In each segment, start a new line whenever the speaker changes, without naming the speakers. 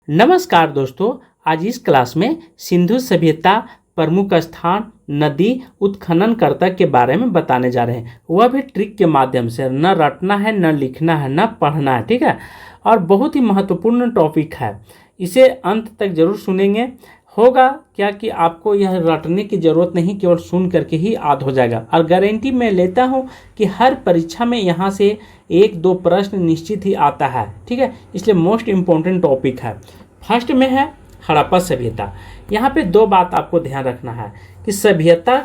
नमस्कार दोस्तों, आज इस क्लास में सिंधु सभ्यता प्रमुख स्थान नदी उत्खननकर्ता के बारे में बताने जा रहे हैं। वह भी ट्रिक के माध्यम से, न रटना है, न लिखना है, न पढ़ना है, ठीक है। और बहुत ही महत्वपूर्ण टॉपिक है, इसे अंत तक जरूर सुनेंगे। होगा क्या कि आपको यह रटने की ज़रूरत नहीं, केवल सुन करके ही याद हो जाएगा। और गारंटी मैं लेता हूं कि हर परीक्षा में यहाँ से एक दो प्रश्न निश्चित ही आता है, ठीक है। इसलिए मोस्ट इम्पोर्टेंट टॉपिक है। फर्स्ट में है हड़प्पा सभ्यता। यहाँ पे दो बात आपको ध्यान रखना है कि सभ्यता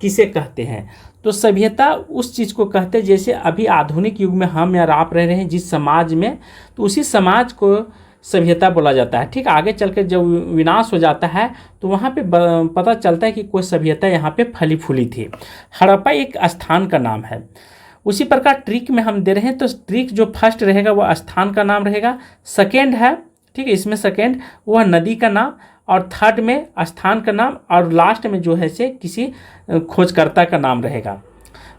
किसे कहते हैं। तो सभ्यता उस चीज़ को कहते हैं जैसे अभी आधुनिक युग में हम या आप रह रहे हैं जिस समाज में, तो उसी समाज को सभ्यता बोला जाता है, ठीक। आगे चल कर जब विनाश हो जाता है तो वहाँ पे पता चलता है कि कोई सभ्यता यहाँ पे फली फूली थी। हड़प्पा एक स्थान का नाम है। उसी प्रकार ट्रिक में हम दे रहे हैं, तो ट्रिक जो फर्स्ट रहेगा वह स्थान का नाम रहेगा, सेकेंड है, ठीक है, इसमें सेकेंड वह नदी का नाम, और थर्ड में स्थान का नाम, और लास्ट में जो है से किसी खोजकर्ता का नाम रहेगा।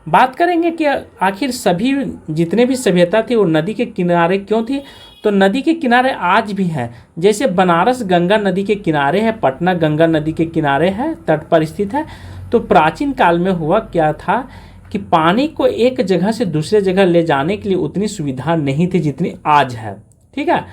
बात करेंगे कि आखिर सभी जितने भी सभ्यता थी वो नदी के किनारे क्यों थी। तो नदी के किनारे आज भी है, जैसे बनारस गंगा नदी के किनारे है, पटना गंगा नदी के किनारे है, तट पर स्थित है। तो प्राचीन काल में हुआ क्या था कि पानी को एक जगह से दूसरे जगह ले जाने के लिए उतनी सुविधा नहीं थी जितनी आज है, ठीक है।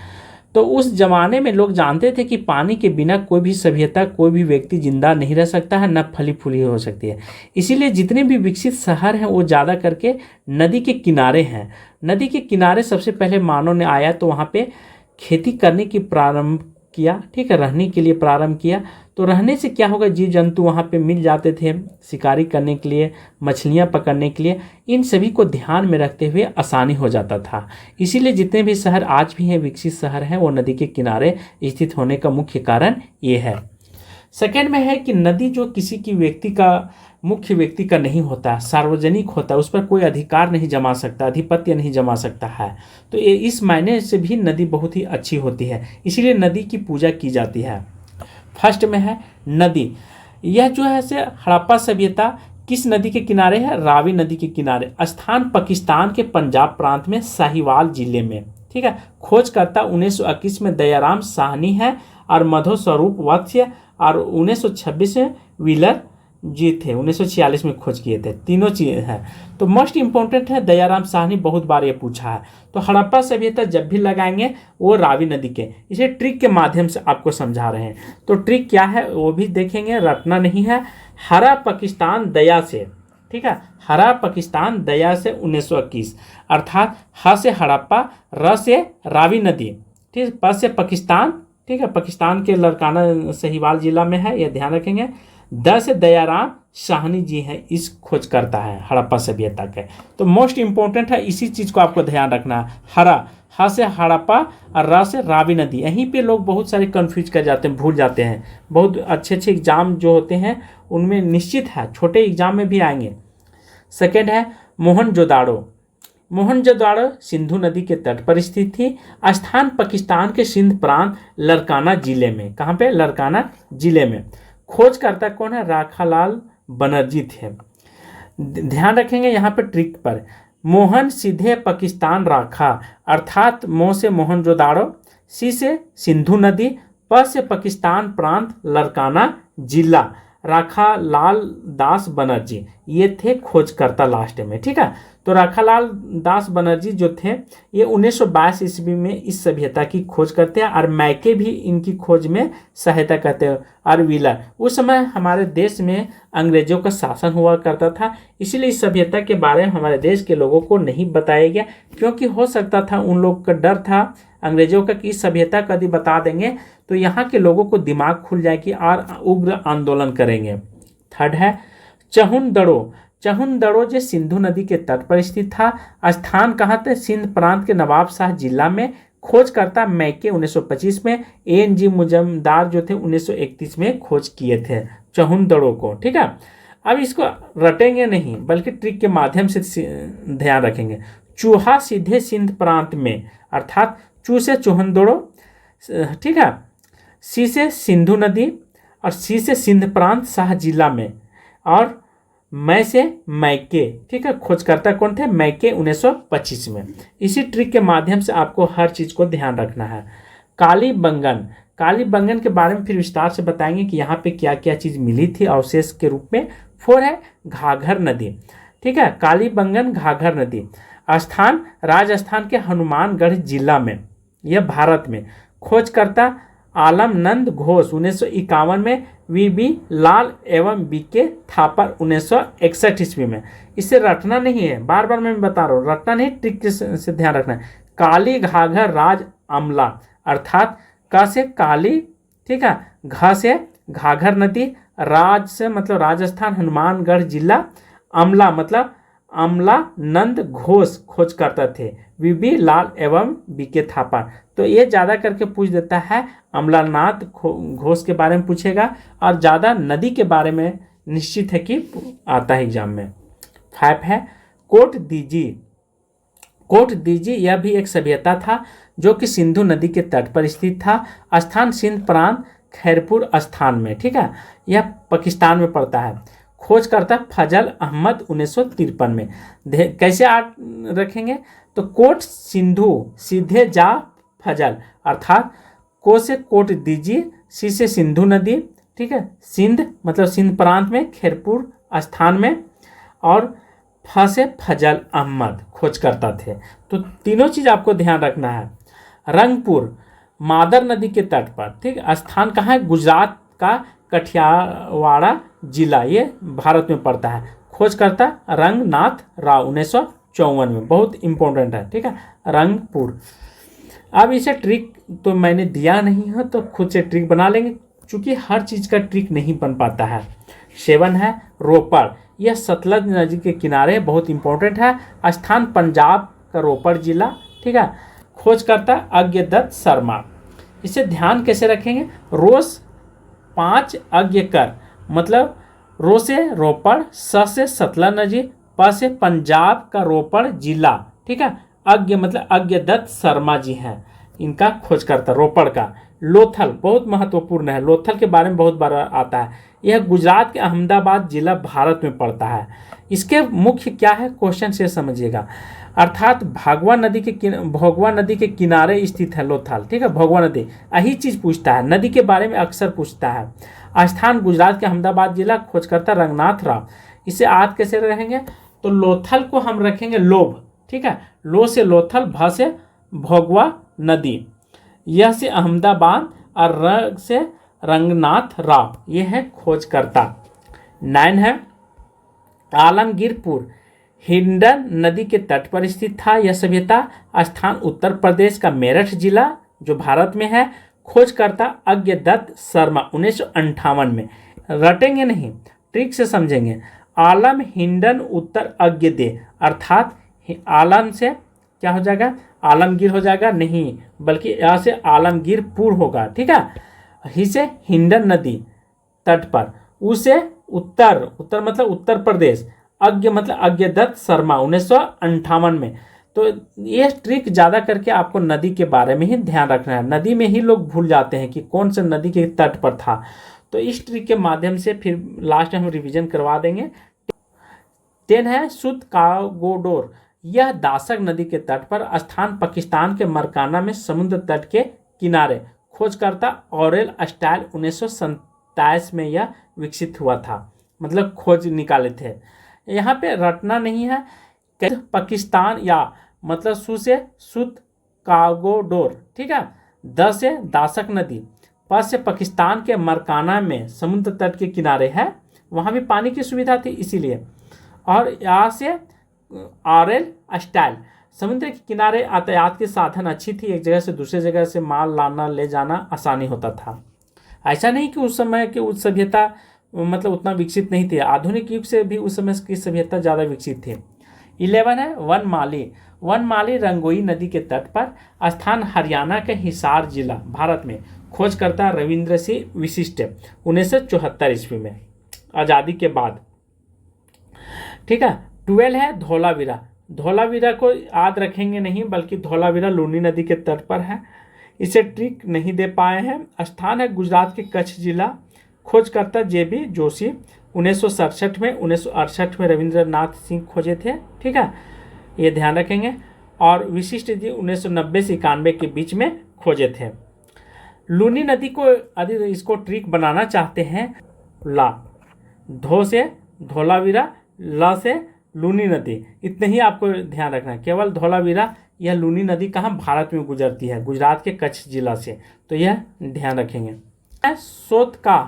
तो उस जमाने में लोग जानते थे कि पानी के बिना कोई भी सभ्यता, कोई भी व्यक्ति जिंदा नहीं रह सकता है, न फली फूली हो सकती है। इसीलिए जितने भी विकसित शहर हैं वो ज़्यादा करके नदी के किनारे हैं। नदी के किनारे सबसे पहले मानव ने आया तो वहाँ पे खेती करने की प्रारंभ किया, ठीक है, रहने के लिए प्रारंभ किया। तो रहने से क्या होगा, जीव जंतु वहाँ पे मिल जाते थे शिकारी करने के लिए, मछलियाँ पकड़ने के लिए। इन सभी को ध्यान में रखते हुए आसानी हो जाता था। इसीलिए जितने भी शहर आज भी हैं, विकसित शहर हैं, वो नदी के किनारे स्थित होने का मुख्य कारण ये है। सेकेंड में है कि नदी जो किसी की व्यक्ति का, मुख्य व्यक्ति का नहीं होता, सार्वजनिक होता है, उस पर कोई अधिकार नहीं जमा सकता, आधिपत्य नहीं जमा सकता है। तो ये इस मायने से भी नदी बहुत ही अच्छी होती है, इसीलिए नदी की पूजा की जाती है। फर्स्ट में है नदी। यह जो है से हड़प्पा सभ्यता किस नदी के किनारे है? रावी नदी के किनारे। स्थान पाकिस्तान के पंजाब प्रांत में साहिवाल जिले में, ठीक है। खोजकर्ता 1921 में दयाराम साहनी है, और मधो स्वरूप वत्स्य, और 1926 में व्हीलर जी थे, 1946 में खोज किए थे। तीनों चीज़ हैं। तो मोस्ट इम्पोर्टेंट है दयाराम साहनी, बहुत बार ये पूछा है। तो हड़प्पा सभ्यता जब भी लगाएंगे वो रावी नदी के, इसे ट्रिक के माध्यम से आपको समझा रहे हैं। तो ट्रिक क्या है वो भी देखेंगे, रटना नहीं है। हरा पाकिस्तान दया से, ठीक है, हरा पाकिस्तान दया से 1921, अर्थात ह से हड़प्पा, र से रावी नदी, ठीक, प से पाकिस्तान, ठीक है, पाकिस्तान के लड़काना साहिवाल जिला में है, यह ध्यान रखेंगे। द से दयाराम साहनी जी हैं, इस खोज करता है हड़प्पा सभ्यता के। तो मोस्ट इंपॉर्टेंट है, इसी चीज़ को आपको ध्यान रखना है। हरा, ह से हड़प्पा, और र से रावी नदी। यहीं पे लोग बहुत सारे कंफ्यूज कर जाते हैं, भूल जाते हैं। बहुत अच्छे अच्छे एग्जाम जो होते हैं उनमें निश्चित है, छोटे एग्जाम में भी आएंगे। सेकेंड है मोहनजोदाड़ो। मोहनजोदाड़ो सिंधु नदी के तट पर स्थित थी। स्थान पाकिस्तान के सिंध प्रांत लड़काना जिले में। कहाँ पे? लड़काना जिले में। खोजकर्ता कौन है? राखालाल बनर्जी थे। ध्यान रखेंगे यहाँ पे ट्रिक पर। मोहन सीधे पाकिस्तान राखा, अर्थात मो से मोहनजोदाड़ो, सी से सिंधु नदी, प से पाकिस्तान प्रांत लड़काना जिला, राखालाल दास बनर्जी, ये थे खोजकर्ता लास्ट में, ठीक है। तो राखालाल दास बनर्जी जो थे ये 1922 ईस्वी में इस सभ्यता की खोज करते हैं, और मैके भी इनकी खोज में सहायता करते हैं। और व्हीलर, उस समय हमारे देश में अंग्रेजों का शासन हुआ करता था, इसीलिए इस सभ्यता के बारे में हमारे देश के लोगों को नहीं बताया गया, क्योंकि हो सकता था उन लोग का डर था अंग्रेजों का कि इस सभ्यता का यदि बता देंगे तो यहाँ के लोगों को दिमाग खुल जाएगी और उग्र आंदोलन करेंगे। थर्ड है चहुनदड़ो। चहुनदड़ो जो सिंधु नदी के तट पर स्थित था। स्थान कहाँ थे? सिंध प्रांत के नवाबशाह जिला में। खोजकर्ता मैके 1925 में, ANG मुजमदार जो थे 1931 में खोज किए थे चहुनदड़ो को, ठीक है। अब इसको रटेंगे नहीं बल्कि ट्रिक के माध्यम से ध्यान रखेंगे। चूहा सीधे सिंध प्रांत में, अर्थात चू से चौहनदड़ो, ठीक है, सी से सिंधु नदी, और सी से सिंध प्रांत शाह जिला में, और मैं से मैके, ठीक है। खोजकर्ता कौन थे? मैके 1925 में। इसी ट्रिक के माध्यम से आपको हर चीज़ को ध्यान रखना है। कालीबंगन, कालीबंगन के बारे में फिर विस्तार से बताएंगे कि यहाँ पे क्या क्या चीज़ मिली थी अवशेष के रूप में। 4 है घाघर नदी, ठीक है, कालीबंगन घाघर नदी। स्थान राजस्थान के हनुमानगढ़ जिला में, यह भारत में। खोजकर्ता आलमनंद घोष 1951 में, वीबी लाल एवं बीके थापर 1961 ईस्वी में। इसे रटना नहीं है, बार बार मैं बता रहा हूँ, रटना नहीं, ट्रिक से ध्यान रखना है। काली घाघर राज अमला, अर्थात क से काली, ठीक है, घ से घाघर नदी, राज से मतलब राजस्थान, हनुमानगढ़ जिला, अमला मतलब अमला नंद घोष खोज करते थे, वीबी लाल एवं बीके थापा। तो ये ज़्यादा करके पूछ देता है, अमलानाथ घोष के बारे में पूछेगा और ज़्यादा नदी के बारे में निश्चित है कि आता है एग्जाम में। 5 है कोट दीजी, कोट दीजी यह भी एक सभ्यता था जो कि सिंधु नदी के तट पर स्थित था। स्थान सिंध प्रांत खैरपुर स्थान में, ठीक है, यह पाकिस्तान में पड़ता है। खोजकर्ता फजल अहमद 1953 में। कैसे रखेंगे तो कोट सिंधु सीधे जा फजल, अर्थात को से कोट दीजिए, सी से सिंधु नदी, ठीक है, सिंध मतलब सिंध प्रांत में खैरपुर स्थान में, और फ से फजल अहमद खोज करता थे। तो तीनों चीज़ आपको ध्यान रखना है। रंगपुर मादर नदी के तट पर, ठीक, स्थान कहाँ है, गुजरात का कठियावाड़ा जिला, ये भारत में पड़ता है। खोजकर्ता रंगनाथ राव 1954 में, बहुत इंपॉर्टेंट है, ठीक है, रंगपुर। अब इसे ट्रिक तो मैंने दिया नहीं है, तो खुद से ट्रिक बना लेंगे, क्योंकि हर चीज़ का ट्रिक नहीं बन पाता है। 7 है रोपड़, यह सतलज नदी के किनारे, बहुत इंपॉर्टेंट है। स्थान पंजाब का रोपड़ जिला, ठीक है। खोजकर्ता अज्ञदत्त शर्मा। इसे ध्यान कैसे रखेंगे, रोज 5 अज्ञ कर, मतलब रो से रोपड़, स से सतलज नदी, प से पंजाब का रोपड़ जिला, ठीक है। अज्ञ मतलब अज्ञदत्त शर्मा जी हैं, इनका खोजकर्ता रोपड़ का। लोथल बहुत महत्वपूर्ण है, लोथल के बारे में बहुत बार आता है। यह गुजरात के अहमदाबाद जिला भारत में पड़ता है। इसके मुख्य क्या है, क्वेश्चन से समझिएगा, अर्थात भगवा नदी के किनारे स्थित है लोथल, ठीक है, भगवा नदी, यही चीज़ पूछता है, नदी के बारे में अक्सर पूछता है। स्थान गुजरात के अहमदाबाद जिला। खोजकर्ता रंगनाथ राव। इसे आद कैसे रहेंगे, तो लोथल को हम रखेंगे लोभ, ठीक है, लो से लोथल, भ से भगवा नदी, यह से अहमदाबाद और र से रंगनाथ राव, ये है खोजकर्ता। 9 है आलमगीरपुर, हिंडन नदी के तट पर स्थित था यह सभ्यता। स्थान उत्तर प्रदेश का मेरठ जिला, जो भारत में है। खोजकर्ता अज्ञदत्त शर्मा 1958 में। रटेंगे नहीं, ट्रिक से समझेंगे। आलम हिंडन उत्तर अज्ञ दे, अर्थात आलम से क्या हो जाएगा, आलमगीर हो जाएगा, नहीं बल्कि यहाँ से आलमगीरपुर होगा, ठीक है। ही से हिंडन नदी तट पर, उसे उत्तर मतलब उत्तर प्रदेश, अज्ञ मतलब अज्ञदत्त शर्मा 1958 में। तो ये ट्रिक ज़्यादा करके आपको नदी के बारे में ही ध्यान रखना है, नदी में ही लोग भूल जाते हैं कि कौन सा नदी के तट पर था। तो इस ट्रिक के माध्यम से फिर लास्ट में हम रिवीजन करवा देंगे। 10 है सुत कागोडोर, यह दासक नदी के तट पर। स्थान पाकिस्तान के मरकाना में, समुद्र तट के किनारे। खोजकर्ता ऑरेल स्टाइल 1927 में यह विकसित हुआ था, मतलब खोज निकाले थे। यहाँ पे रटना नहीं है, पाकिस्तान या मतलब सु से सुत कागोडोर, ठीक है। द से दासक नदी, प से पाकिस्तान के मरकाना में, समुद्र तट के किनारे है, वहाँ भी पानी की सुविधा थी इसीलिए। और यहाँ से ऑरेल स्टाइल, समुद्र के किनारे यातायात के साधन अच्छी थी, एक जगह से दूसरे जगह से माल लाना ले जाना आसानी होता था। ऐसा नहीं कि उस समय की उस सभ्यता मतलब उतना विकसित नहीं थी, आधुनिक युग से भी उस समय की सभ्यता ज़्यादा विकसित थी। 11 है वनमाली रंगोई नदी के तट पर। स्थान हरियाणा के हिसार जिला, भारत में। खोजकर्ता रविंद्र सिंह विशिष्ट 1974 ईस्वी में, आज़ादी के बाद, ठीक है। 12 है धौलावीरा, धौलावीरा को याद रखेंगे नहीं, बल्कि धौलावीरा लूनी नदी के तट पर है, इसे ट्रिक नहीं दे पाए हैं। स्थान है गुजरात के कच्छ जिला। खोजकर्ता जेबी जोशी 1967 में, 1968 में रविंद्रनाथ सिंह खोजे थे, ठीक है, ये ध्यान रखेंगे। और विशिष्ट जी 1990 से 91 के बीच में खोजे थे। लूनी नदी को यदि इसको ट्रिक बनाना चाहते हैं, ला, धो से धोलावीरा, ला से लूनी नदी, इतने ही आपको ध्यान रखना है। केवल धोलावीरा यह लूनी नदी कहाँ भारत में गुजरती है, गुजरात के कच्छ जिला से, तो यह ध्यान रखेंगे। सोतका,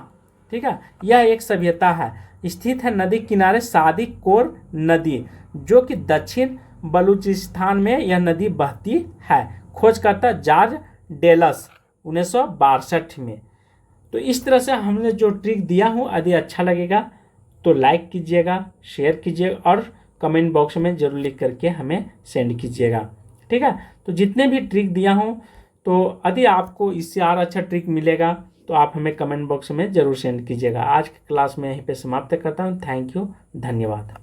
ठीक है, यह एक सभ्यता है, स्थित है नदी किनारे सादी कोर नदी, जो कि दक्षिण बलूचिस्तान में यह नदी बहती है। खोजकर्ता जॉर्ज डेलस 1962 में। तो इस तरह से हमने जो ट्रिक दिया हूँ, यदि अच्छा लगेगा तो लाइक कीजिएगा, शेयर कीजिएगा और कमेंट बॉक्स में जरूर लिख करके हमें सेंड कीजिएगा, ठीक है। तो जितने भी ट्रिक दिया हूँ, तो यदि आपको इससे और अच्छा ट्रिक मिलेगा तो आप हमें कमेंट बॉक्स में ज़रूर सेंड कीजिएगा। आज की क्लास में यहीं पे समाप्त करता हूँ। थैंक यू, धन्यवाद।